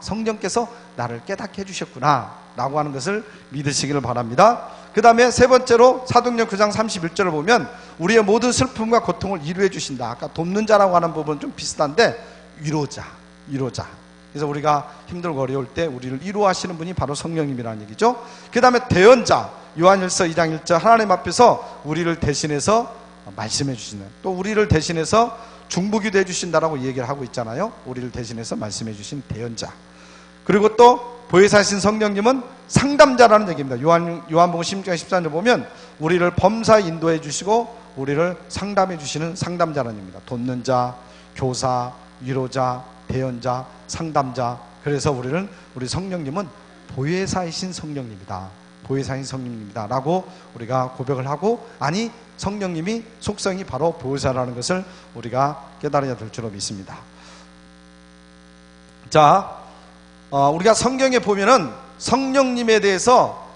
성령께서 나를 깨닫게 해주셨구나 라고 하는 것을 믿으시기를 바랍니다. 그 다음에 세 번째로 사도행전 9장 31절을 보면 우리의 모든 슬픔과 고통을 위로해 주신다. 아까 돕는 자라고 하는 부분은 좀 비슷한데 위로자. 그래서 우리가 힘들고 어려울 때 우리를 위로하시는 분이 바로 성령님이라는 얘기죠. 그 다음에 대언자, 요한일서 2장 1절 하나님 앞에서 우리를 대신해서 말씀해 주시는, 또 우리를 대신해서 중보기도 해주신다라고 얘기를 하고 있잖아요. 우리를 대신해서 말씀해 주신 대언자. 그리고 또 보혜사신 성령님은 상담자라는 얘기입니다. 요한복음 16장 14절 보면 우리를 범사에 인도해 주시고 우리를 상담해 주시는 상담자라는 얘기입니다. 돕는 자, 교사, 위로자, 대언자, 상담자. 그래서 우리 성령님은 보혜사이신 성령님이다. 보혜사인 성령님이다 라고 우리가 고백을 하고, 아니 성령님이 속성이 바로 보혜사라는 것을 우리가 깨달아야 될 줄로 믿습니다. 자, 우리가 성경에 보면은 성령님에 대해서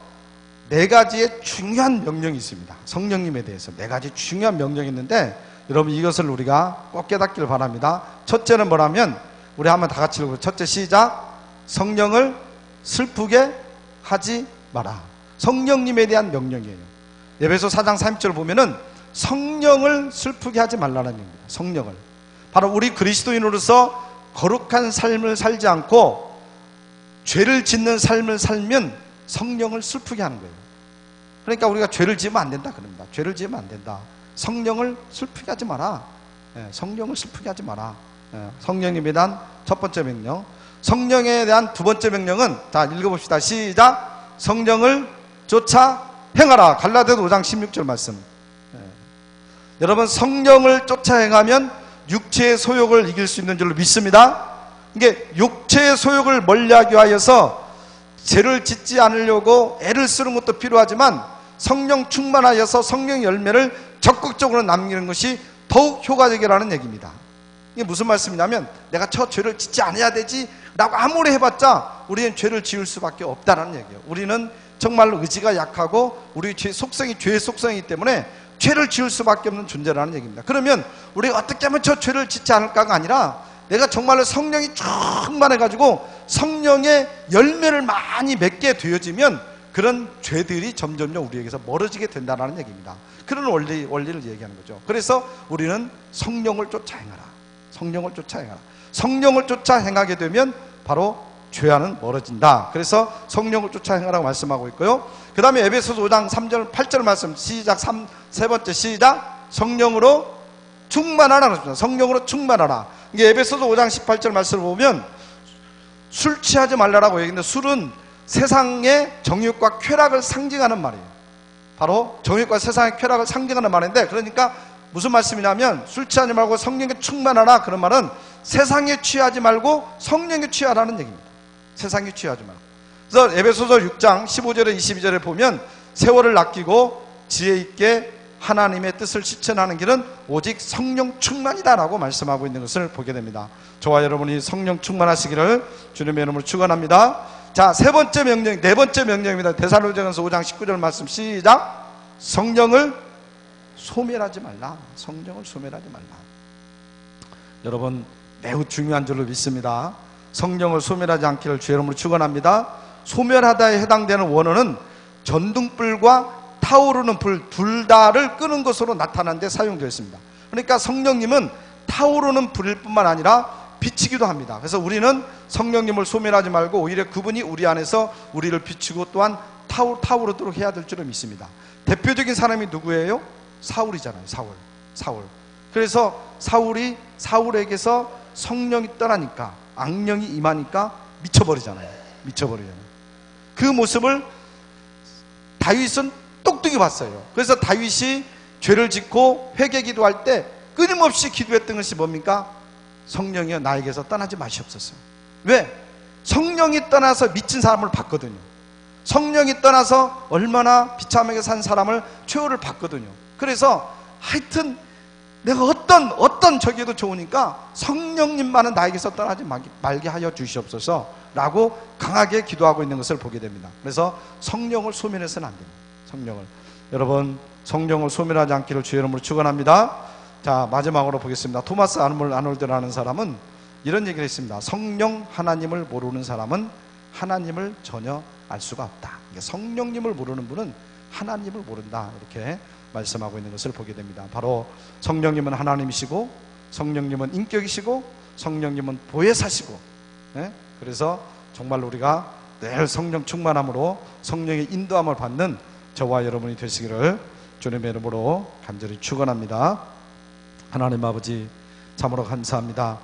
네 가지의 중요한 명령이 있습니다. 성령님에 대해서 네 가지 중요한 명령이 있는데 여러분 이것을 우리가 꼭 깨닫기를 바랍니다. 첫째는 뭐라면 우리 한번 다 같이 읽어볼게요. 첫째 시작. 성령을 슬프게 하지 마라. 성령님에 대한 명령이에요. 에베소 4장 30절을 보면은 성령을 슬프게 하지 말라는 얘기입니다. 성령을. 바로 우리 그리스도인으로서 거룩한 삶을 살지 않고 죄를 짓는 삶을 살면 성령을 슬프게 하는 거예요. 그러니까 우리가 죄를 지으면 안 된다 그럽니다. 죄를 지으면 안 된다. 성령을 슬프게 하지 마라. 성령을 슬프게 하지 마라. 성령님에 대한 첫 번째 명령. 성령에 대한 두 번째 명령은 다 읽어봅시다. 시작. 성령을 쫓아 행하라. 갈라디아서 5장 16절 말씀. 여러분 성령을 쫓아 행하면 육체의 소욕을 이길 수 있는 줄로 믿습니다. 이게 육체의 소욕을 멀리하기 위하여서 죄를 짓지 않으려고 애를 쓰는 것도 필요하지만 성령 충만하여서 성령 열매를 적극적으로 남기는 것이 더욱 효과적이라는 얘기입니다. 이게 무슨 말씀이냐면 내가 저 죄를 짓지 않아야 되지 라고 아무리 해봤자 우리는 죄를 지을 수밖에 없다는 얘기예요. 우리는 정말로 의지가 약하고 우리 죄의 속성이기 때문에 죄를 지을 수밖에 없는 존재라는 얘기입니다. 그러면 우리가 어떻게 하면 저 죄를 짓지 않을까가 아니라 내가 정말로 성령이 충만해가지고 성령의 열매를 많이 맺게 되어지면 그런 죄들이 점점점 우리에게서 멀어지게 된다는 얘기입니다. 그런 원리를 얘기하는 거죠. 그래서 우리는 성령을 쫓아 행하라. 성령을 쫓아 행하라. 성령을 쫓아 행하게 되면 바로 죄와는 멀어진다. 그래서 성령을 쫓아 행하라고 말씀하고 있고요. 그 다음에 에베소서 5장 3절 8절 말씀 시작. 세 번째 시작. 성령으로 충만하라 그랬습니다. 성령으로 충만하라. 이게 에베소서 5장 18절 말씀을 보면 술 취하지 말라라고 얘기했는데 술은 세상의 정욕과 쾌락을 상징하는 말이에요. 바로 정욕과 세상의 쾌락을 상징하는 말인데, 그러니까 무슨 말씀이냐면 술 취하지 말고 성령에 충만하라. 그런 말은 세상에 취하지 말고 성령에 취하라는 얘기입니다. 세상에 취하지 말고. 그래서 에베소서 6장 15절에 22절에 보면 세월을 아끼고 지혜 있게 하나님의 뜻을 실천하는 길은 오직 성령 충만이다라고 말씀하고 있는 것을 보게 됩니다. 저와 여러분이 성령 충만하시기를 주님의 이름으로 축원합니다. 자, 네 번째 명령입니다. 데살로니가서 5장 19절 말씀 시작. 성령을 소멸하지 말라. 성령을 소멸하지 말라. 여러분 매우 중요한 줄로 믿습니다. 성령을 소멸하지 않기를 주의 이름으로 축원합니다. 소멸하다에 해당되는 원어는 전등불과 타오르는 불 둘 다를 끄는 것으로 나타난 데 사용되어 있습니다. 그러니까 성령님은 타오르는 불일 뿐만 아니라 비치기도 합니다. 그래서 우리는 성령님을 소멸하지 말고 오히려 그분이 우리 안에서 우리를 비추고 또한 타오르도록 해야 될 줄을 믿습니다. 대표적인 사람이 누구예요? 사울이잖아요. 사울. 그래서 사울에게서 성령이 떠나니까 악령이 임하니까 미쳐버리잖아요. 그 모습을 다윗은 똑똑히 봤어요. 그래서 다윗이 죄를 짓고 회개 기도할 때 끊임없이 기도했던 것이 뭡니까? 성령이여 나에게서 떠나지 마시옵소서. 왜? 성령이 떠나서 미친 사람을 봤거든요. 성령이 떠나서 얼마나 비참하게 산 사람을 최후를 봤거든요. 그래서 하여튼 내가 어떤 적이어도 좋으니까 성령님만은 나에게서 떠나지 말게 하여 주시옵소서 라고 강하게 기도하고 있는 것을 보게 됩니다. 그래서 성령을 소멸해서는 안 됩니다. 성령을. 여러분 성령을 소멸하지 않기를 주의 이름으로 축원합니다. 자, 마지막으로 보겠습니다. 토마스 아놀드라는 사람은 이런 얘기를 했습니다. 성령 하나님을 모르는 사람은 하나님을 전혀 알 수가 없다. 성령님을 모르는 분은 하나님을 모른다. 이렇게 말씀하고 있는 것을 보게 됩니다. 바로 성령님은 하나님이시고 성령님은 인격이시고 성령님은 보혜사시고, 그래서 정말 우리가 늘 성령 충만함으로 성령의 인도함을 받는 저와 여러분이 되시기를 주님의 이름으로 간절히 축원합니다. 하나님 아버지 참으로 감사합니다.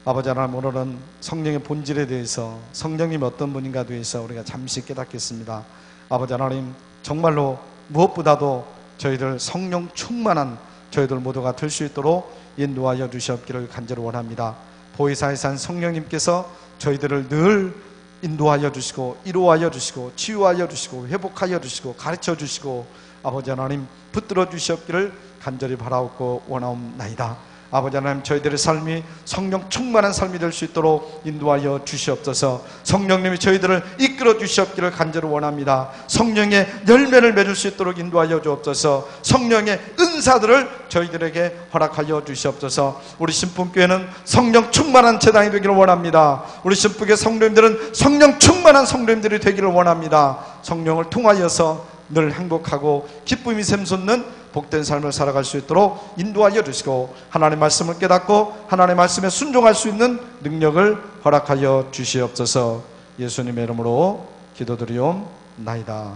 아버지 하나님, 오늘은 성령의 본질에 대해서 성령님이 어떤 분인가에 대해서 우리가 잠시 깨닫겠습니다. 아버지 하나님, 정말로 무엇보다도 저희들 성령 충만한 저희들 모두가 될 수 있도록 인도하여 주시옵기를 간절히 원합니다. 보혜사의 산 성령님께서 저희들을 늘 인도하여 주시고 이루하여 주시고 치유하여 주시고 회복하여 주시고 가르쳐 주시고 아버지 하나님 붙들어 주시옵기를 간절히 바라옵고 원하옵나이다. 아버지 하나님, 저희들의 삶이 성령 충만한 삶이 될 수 있도록 인도하여 주시옵소서. 성령님이 저희들을 이끌어 주시옵기를 간절히 원합니다. 성령의 열매를 맺을 수 있도록 인도하여 주옵소서. 성령의 은사들을 저희들에게 허락하여 주시옵소서. 우리 신품교회는 성령 충만한 제단이 되기를 원합니다. 우리 신품교회 성도님들은 성령 충만한 성도님들이 되기를 원합니다. 성령을 통하여서 늘 행복하고 기쁨이 샘솟는 복된 삶을 살아갈 수 있도록 인도하여 주시고, 하나님의 말씀을 깨닫고 하나님의 말씀에 순종할 수 있는 능력을 허락하여 주시옵소서. 예수님의 이름으로 기도드리옵나이다.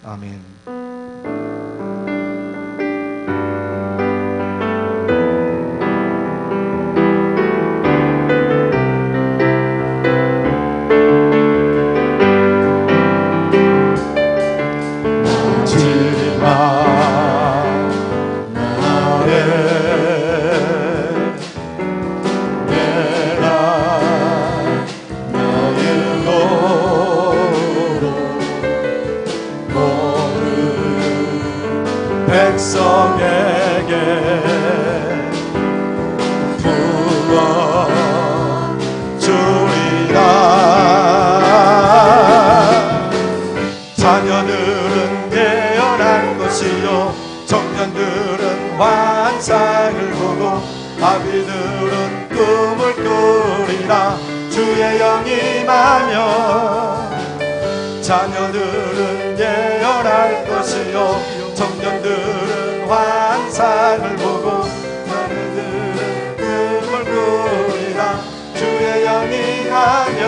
아멘. 백성에게 부어주리라. 자녀들은 예언할 것이요, 청년들은 환상을 보고, 아비들은 꿈을 꾸리라. 주의 영이 임하면 자녀들은 예언할 것이요, 청년들은 환상을 보고, 아비들은 꿈을 꾸리라. 주의 영이 임하면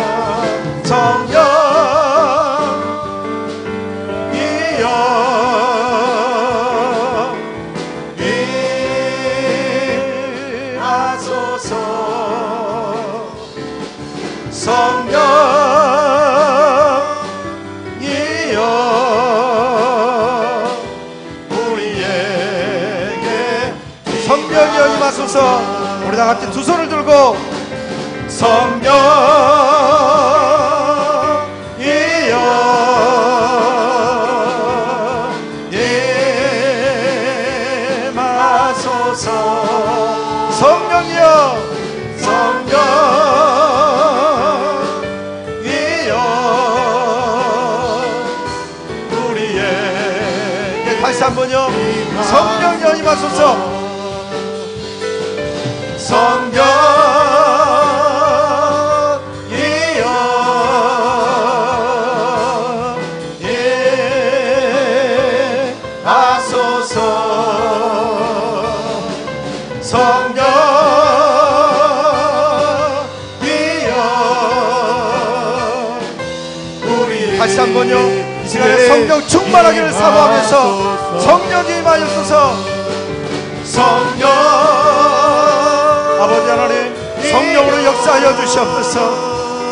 성령이여 임하소서. 성령이여 우리에게 성령이여 임하소서. 우리 다 같이 두 손을 들고 성령이여 임하소서. 성령이여 성령이여 우리에게 다시 한번요. 성령이여 임하소서. 성령이여 임하소서. 성령이여 우리 다시 한번요. 이 시간에 성령 충만하기를 사모하면서 성령이 임하였소서. 성령 아버지 하나님, 성령으로 역사하여 주시옵소서.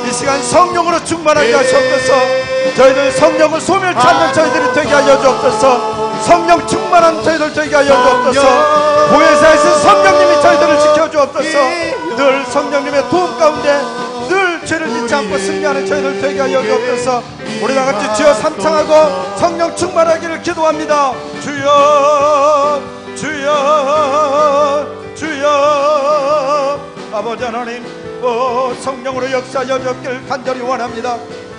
이 시간 성령으로 충만하게 하시옵소서. 저희들 성령을 소멸치 않는 저희들이 되게 하여 주옵소서. 성령 충만한 저희들 되게 하여 주옵소서. 보혜사에서 성령님이 저희들을 지켜주옵소서. 늘 성령님의 도움 가운데 늘 죄를 짓지 않고 승리하는 저희들 되게 하여 주옵소서. 우리 다같이 주여 삼창하고 성령 충만하기를 기도합니다. 주여 주여 주여. 아버지 하나님, 성령으로 역사하여 주옵기를 간절히 원합니다.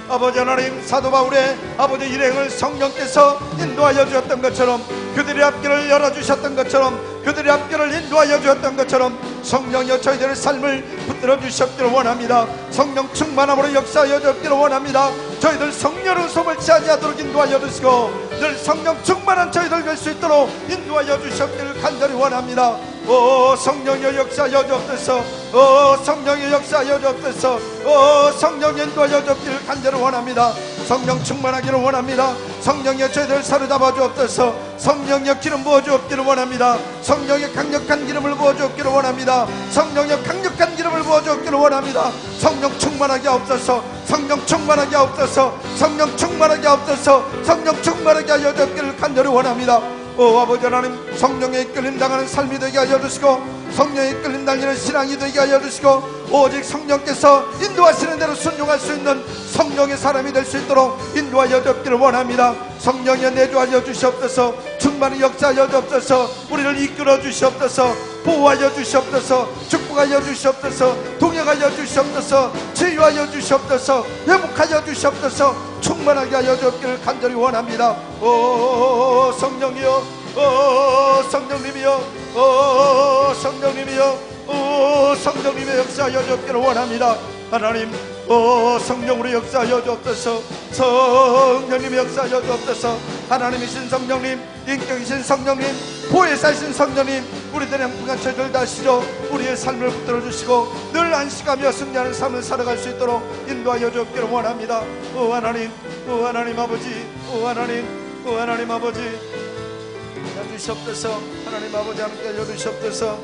아버지 하나님, 사도 바울의 아버지 일행을 성령께서 인도하여 주었던 것처럼, 그들의 앞길을 열어주셨던 것처럼, 그들의 앞길을 인도하여 주었던 것처럼 성령이여 저희들의 삶을 붙들어 주셨기를 원합니다. 성령 충만함으로 역사하여 주었기를 원합니다. 저희들 성령을 소멸치 아니하도록 인도하여 주시고, 늘 성령 충만한 저희들 될 수 있도록 인도하여 주셨기를 간절히 원합니다. 오 성령의 역사하여 주옵소서. 오 성령의 역사하여 주옵소서. 오 성령의 인도하여 주옵기를 간절히 원합니다. 성령 충만하기를 원합니다. 성령의 저희들 사로잡아 주옵소서. 성령의 기름 부어 주옵기를 원합니다. 성령의 강력한 기름을 부어 주옵기를 원합니다. 성령의 강력한 기름을 부어 주옵기를 원합니다. 성령 충만하게 하옵소서. 성령 충만하게 하옵소서. 성령 충만하게 하옵소서. 성령 충만하게 하여 주옵기를 간절히 원합니다. 오 아버지 하나님, 성령에 이끌림 당하는 삶이 되게 하여 주시고, 성령에 이끌림 당하는 신앙이 되게 하여 주시고, 오직 성령께서 인도하시는 대로 순종할 수 있는 성령의 사람이 될 수 있도록 인도하여 주옵기를 원합니다. 성령에 내주하여 주시옵소서. 충만히 역사하여 주옵소서. 우리를 이끌어 주시옵소서. 보호하여 주시옵소서. 축복하여 주시옵소서. 동행하여 주시옵소서. 치유하여 주시옵소서. 회복하여 주시옵소서. 충만하게 하여 주옵기를 간절히 원합니다. 오 성령이여, 오 성령님이여, 오 성령님이여, 오 성령님의 역사하여 주옵기를 원합니다. 하나님, 오 성령으로 역사하여 주옵소서. 성령님의 역사하여 주옵소서. 하나님이신 성령님, 인격이신 성령님, 보혜사이신 성령님, 우리들의 행복한 죄를 다시려 우리의 삶을 붙들어 주시고 늘 안식하며 승리하는 삶을 살아갈 수 있도록 인도하여 주옵기를 원합니다. 오 하나님, 오 하나님 아버지, 오 하나님, 오 하나님 아버지 함께 주시옵소서. 하나님 아버지 함께 하여 주시옵소서.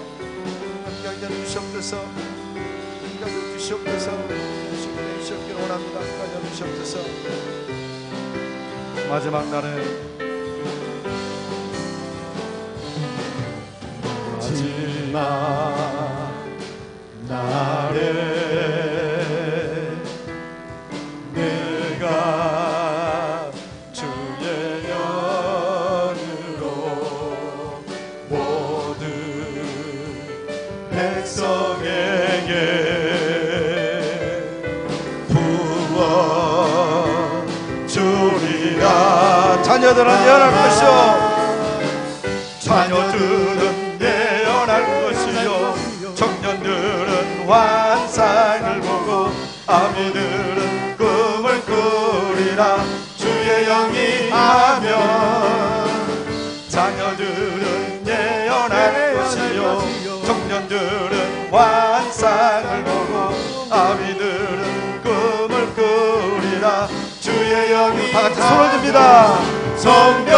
함께 하여 주시옵소서. 함께 하여 주시옵소서. 주님의 주시옵기를 원합니다. 함께 하여 주시옵소서. 마지막 날에 마지막 날에 내가 주의 연으로 모든 백성에게 부어 주리라. 자녀들은 예언할 것이요, 자녀들은 예언할 것이요, 청년들은 환상을 보고 아미들은 꿈을 꾸리라. 주의 영이 임하면 자녀들은 예언할 것이요, 청년들은 환상을 보고 아미들은 꿈을 꾸리라. 주의 영이 다 같이 손을 듭니다. 성령의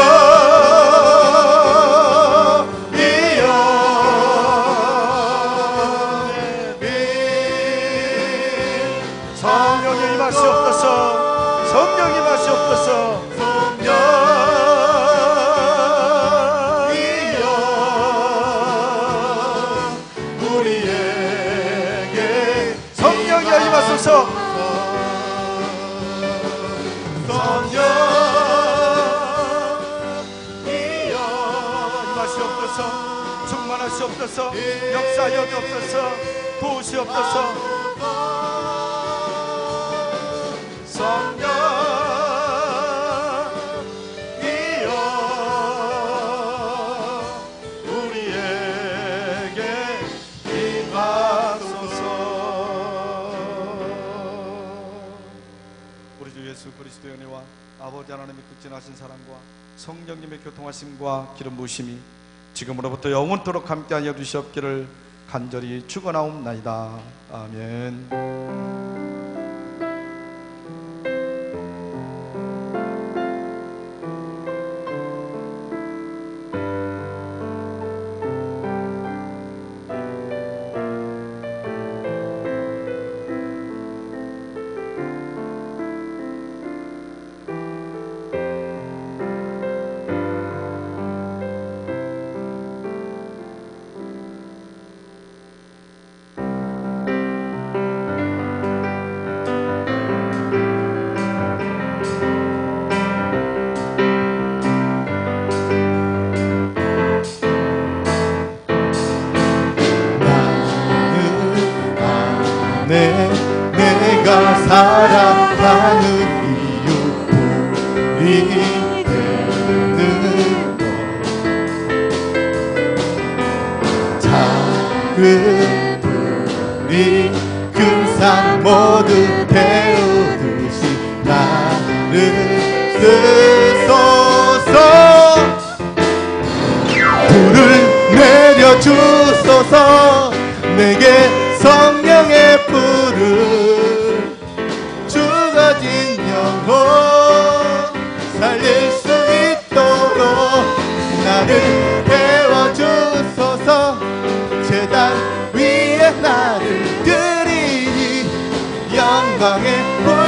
임하시옵소서. 성령의 임하시옵소서. 우리에게 성령이 임하소서. 충만하시옵소서. 역사하여 주옵소서. 도우시옵소서. 성령이여 우리에게 임하소서. 우리 주 예수 그리스도의 은혜와 아버지 하나님의 극진하신 사랑과 성령님의 교통하심과 기름 부으심이 지금으로부터 영원토록 함께하여 주시옵기를 간절히 축원하옵나이다. 아멘. 내가 살아가는 이유 불이 되는 것, 작은 불이 큰 산 모두 태우듯이 나를 쓰소서. 불을 내려주소서. 내게 성령의 불을 죽어진 영혼 살릴 수 있도록 나를 태워주소서. 제단 위에 나를 드리니 영광의 불